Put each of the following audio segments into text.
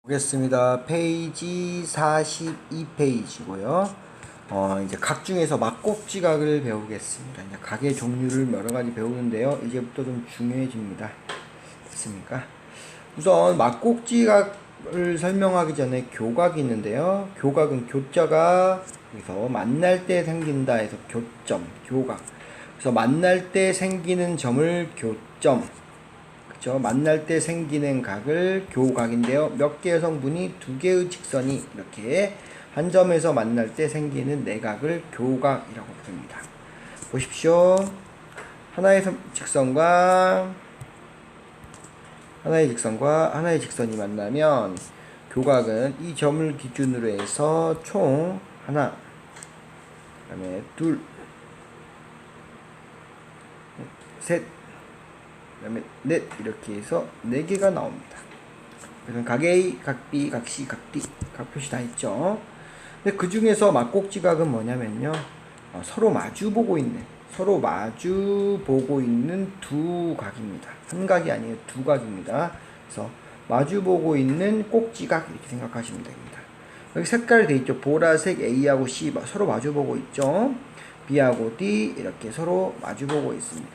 보겠습니다. 페이지 42페이지고요. 이제 각 중에서 막꼭지각을 배우겠습니다. 이제 각의 종류를 여러 가지 배우는데요. 이제부터 좀 중요해집니다. 됐습니까? 우선 막꼭지각을 설명하기 전에 교각이 있는데요. 교각은 교자가 여기서 만날 때 생긴다 해서 교점, 교각. 그래서 만날 때 생기는 점을 교점. 만날 때 생기는 각을 교각인데요. 몇 개의 성분이 두 개의 직선이 이렇게 한 점에서 만날 때 생기는 내각을 교각이라고 부릅니다. 보십시오. 하나의 직선과 하나의 직선이 만나면 교각은 이 점을 기준으로 해서 총 하나, 그 다음에 둘, 셋, 그 다음에 넷, 이렇게 해서 4개가 나옵니다. 그래서 각 A, 각 B, 각 C, 각 D, 각 표시 다 있죠. 근데 그 중에서 막꼭지각은 뭐냐면요, 서로 마주 보고 있는 두 각입니다. 한 각이 아니에요, 두 각입니다. 그래서 마주 보고 있는 꼭지각 이렇게 생각하시면 됩니다. 여기 색깔 돼 있죠. 보라색 A하고 C 서로 마주 보고 있죠. B하고 D 이렇게 서로 마주 보고 있습니다.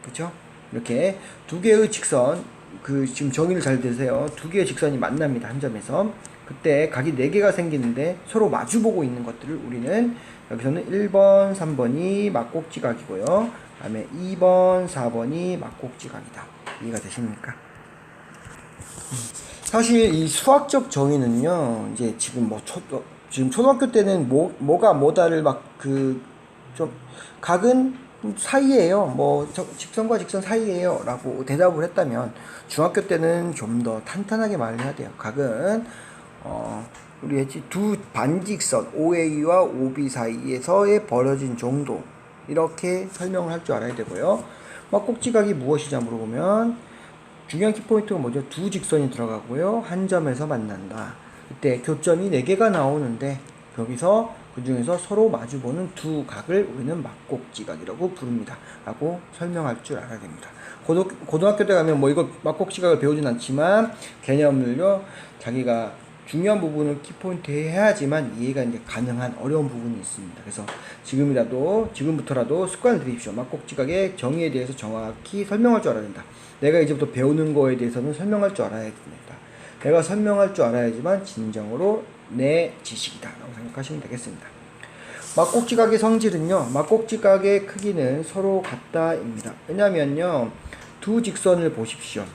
그렇죠? 이렇게 두 개의 직선, 지금 정의를 잘 들으세요. 두 개의 직선이 만납니다. 한 점에서. 그때 각이 4개가 생기는데 서로 마주보고 있는 것들을 우리는 여기서는 1번, 3번이 막꼭지각이고요. 그 다음에 2번, 4번이 막꼭지각이다. 이해가 되십니까? 사실 이 수학적 정의는요, 이제 지금 지금 초등학교 때는 뭐가 뭐다를 각은 사이에요. 직선과 직선 사이에요. 라고 대답을 했다면, 중학교 때는 좀 더 탄탄하게 말을 해야 돼요. 각은, 우리 했지, 두 반직선, OA와 OB 사이에서의 벌어진 정도. 이렇게 설명을 할 줄 알아야 되고요. 꼭지각이 무엇이냐 물어보면, 중요한 키포인트가 뭐죠? 두 직선이 들어가고요. 한 점에서 만난다. 그때 교점이 4개가 나오는데, 여기서 그 중에서 서로 마주보는 두 각을 우리는 막꼭지각이라고 부릅니다. 라고 설명할 줄 알아야 됩니다. 고등학교 때 가면 이거 막꼭지각을 배우진 않지만 개념을요, 자기가 중요한 부분을 키포인트에 해야지만 이해가 이제 가능한 어려운 부분이 있습니다. 그래서 지금부터라도 습관을 들이십시오. 막꼭지각의 정의에 대해서 정확히 설명할 줄 알아야 된다. 내가 이제부터 배우는 거에 대해서는 설명할 줄 알아야 됩니다. 내가 설명할 줄 알아야지만 진정으로 내 지식이다 라고 생각하시면 되겠습니다. 막꼭지각의 성질은요, 막꼭지각의 크기는 서로 같다입니다. 왜냐면요, 두 직선을 보십시오.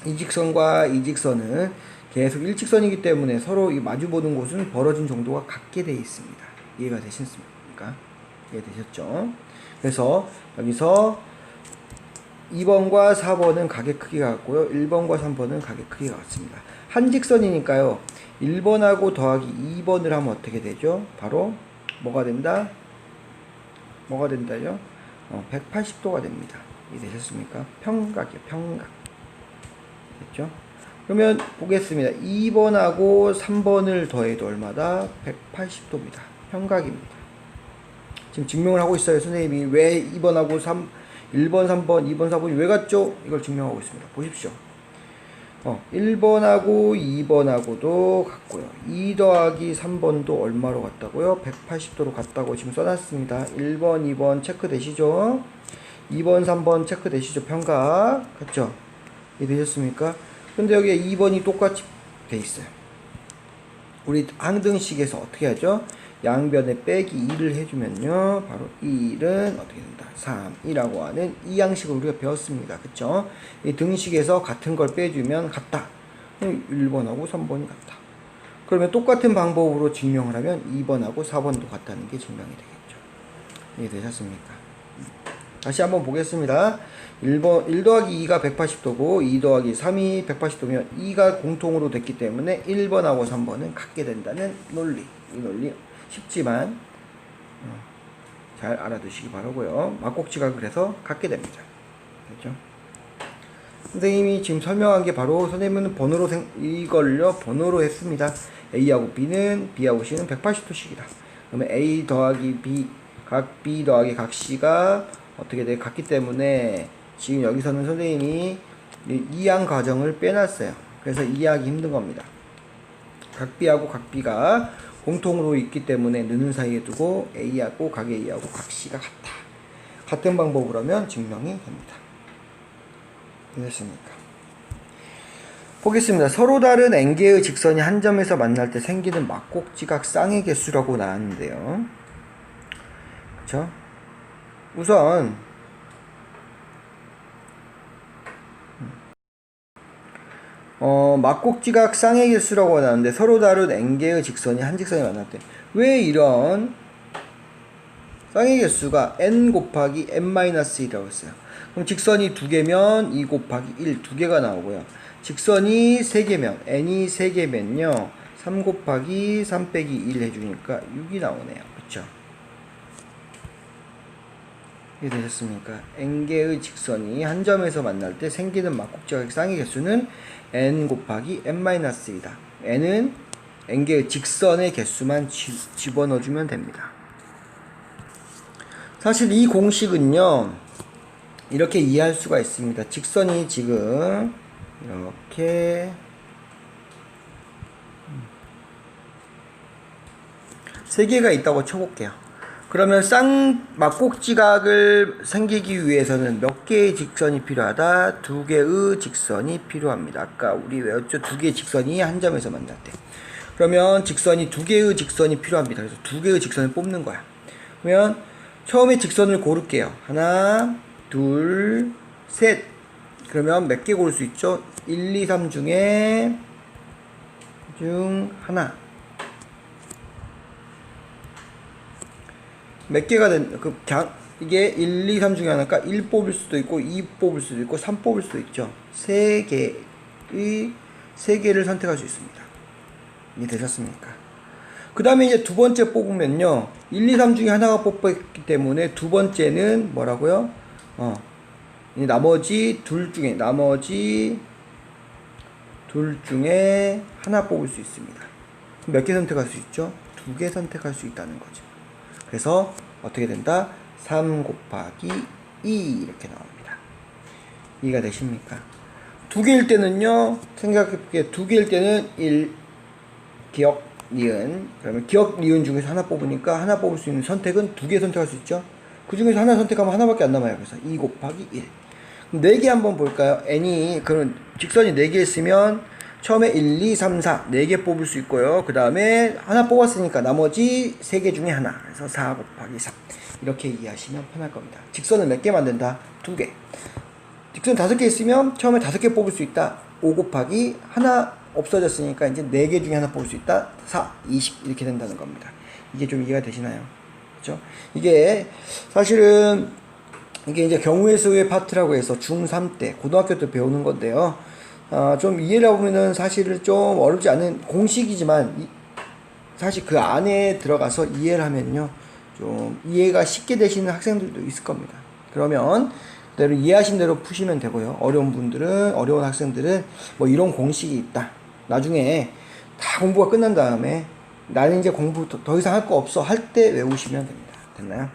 이 직선과 이 직선은 계속 일직선이기 때문에 서로 마주보는 곳은 벌어진 정도가 같게 되어 있습니다. 이해가 되셨습니까? 이해되셨죠? 그래서 여기서 2번과 4번은 각의 크기가 같고요. 1번과 3번은 각의 크기가 같습니다. 한 직선이니까요. 1번하고 더하기 2번을 하면 어떻게 되죠? 바로 뭐가 된다? 뭐가 된다죠? 180도가 됩니다. 이해되셨습니까? 평각이요. 평각. 됐죠? 그러면 보겠습니다. 2번하고 3번을 더해도 얼마다? 180도입니다. 평각입니다. 지금 증명을 하고 있어요. 선생님이 왜 2번하고 1번, 3번, 2번, 4번이 왜 같죠? 이걸 증명하고 있습니다. 보십시오. 1번하고 2번하고도 같고요. 2 더하기 3번도 얼마로 같다고요? 180도로 같다고 지금 써놨습니다. 1번, 2번 체크되시죠? 2번, 3번 체크되시죠? 평각. 같죠? 이해되셨습니까? 근데 여기에 2번이 똑같이 돼 있어요. 우리 항등식에서 어떻게 하죠? 양변에 빼기 2를 해주면요, 바로 1은 어떻게 된다? 3이라고 하는 이 양식을 우리가 배웠습니다. 그쵸? 이 등식에서 같은 걸 빼주면 같다. 1번하고 3번이 같다. 그러면 똑같은 방법으로 증명을 하면 2번하고 4번도 같다는 게 증명이 되겠죠. 이해되셨습니까? 다시 한번 보겠습니다. 1 더하기 2가 180도고 2 더하기 3이 180도면 2가 공통으로 됐기 때문에 1번하고 3번은 같게 된다는 논리. 이 논리 쉽지만 잘 알아두시기 바라고요. 막꼭지가 그래서 같게 됩니다. 그렇죠? 선생님이 지금 설명한 게 바로 선생님은 이걸요 번호로 했습니다. A하고 B는 B하고 C는 180도씩이다. 그러면 A 더하기 B, 각 B 더하기 각 C가 어떻게 돼? 같기 때문에 지금 여기서는 선생님이 이해한 과정을 빼놨어요. 그래서 이해하기 힘든 겁니다. 각 B하고 각 B가 공통으로 있기 때문에 느는 사이에 두고 A하고 각 A하고 각 C가 같다. 같은 방법으로 하면 증명이 됩니다. 됐습니까? 보겠습니다. 서로 다른 n개의 직선이 한 점에서 만날 때 생기는 막곡지각 쌍의 개수라고 나왔는데요. 그쵸? 우선 막곡지각 쌍의 개수라고 나왔는데 서로 다른 n개의 직선이 한 직선에 만날 때 왜 이런 쌍의 개수가 n 곱하기 n-1이라고 했어요. 그럼 직선이 2개면 2 곱하기 1 2개가 나오고요. 직선이 3개면 n이 3개면요 3 곱하기 3 빼기 1 해주니까 6이 나오네요. 그쵸? 이게 되셨습니까? n개의 직선이 한 점에서 만날 때 생기는 막곡지각의 쌍의 개수는 n 곱하기 n-1이다. n은 n개의 직선의 개수만 집어넣어주면 됩니다. 사실 이 공식은요 이렇게 이해할 수가 있습니다. 직선이 지금 이렇게 3개가 있다고 쳐볼게요. 그러면 막곡지각을 생기기 위해서는 몇 개의 직선이 필요하다? 2개의 직선이 필요합니다. 아까 우리 외웠죠? 2개의 직선이 한 점에서 만날 때. 그러면 직선이 2개의 직선이 필요합니다. 그래서 2개의 직선을 뽑는 거야. 그러면 처음에 직선을 고를게요. 하나, 둘, 셋. 그러면 몇 개 고를 수 있죠? 1, 2, 3 중에 하나. 몇 개가 이게 1, 2, 3 중에 하나니까 1 뽑을 수도 있고 2 뽑을 수도 있고 3 뽑을 수도 있죠. 3개를 선택할 수 있습니다. 이해되셨습니까? 그 다음에 이제 두 번째 뽑으면요 1, 2, 3 중에 하나가 뽑혔기 때문에 두 번째는 뭐라고요? 나머지 둘 중에 하나 뽑을 수 있습니다. 몇 개 선택할 수 있죠? 2개 선택할 수 있다는 거죠. 그래서 어떻게 된다? 3 곱하기 2 이렇게 나옵니다. 이해가 되십니까? 2개일 때는요 생각해볼게요. 2개일 때는 1 기억 니은 그러면 기억 니은 중에서 하나 뽑으니까 하나 뽑을 수 있는 선택은 2개 선택할 수 있죠. 그 중에서 하나 선택하면 하나밖에 안 남아요. 그래서 2 곱하기 1 4개 한번 볼까요? n이 그런 직선이 4개 있으면 처음에 1, 2, 3, 4 4개 뽑을 수 있고요. 그 다음에 하나 뽑았으니까 나머지 3개 중에 하나 그래서 4 곱하기 3 이렇게 이해하시면 편할 겁니다. 직선을 몇 개 만든다? 2개. 직선 5개 있으면 처음에 5개 뽑을 수 있다. 5 곱하기 하나 없어졌으니까 이제 4개 중에 하나 뽑을 수 있다. 4, 20 이렇게 된다는 겁니다. 이게 좀 이해가 되시나요? 그렇죠? 이게 사실은 이게 이제 경우의 수의 파트라고 해서 중3 때 고등학교 때 배우는 건데요. 좀 이해를 해보면은 사실은 좀 어렵지 않은 공식이지만 사실 그 안에 들어가서 이해를 하면요 좀 이해가 쉽게 되시는 학생들도 있을 겁니다. 그러면 그대로 이해하신 대로 푸시면 되고요. 어려운 학생들은 뭐 이런 공식이 있다. 나중에 다 공부가 끝난 다음에 나는 이제 공부 더 이상 할 거 없어 할 때 외우시면 됩니다. 됐나요?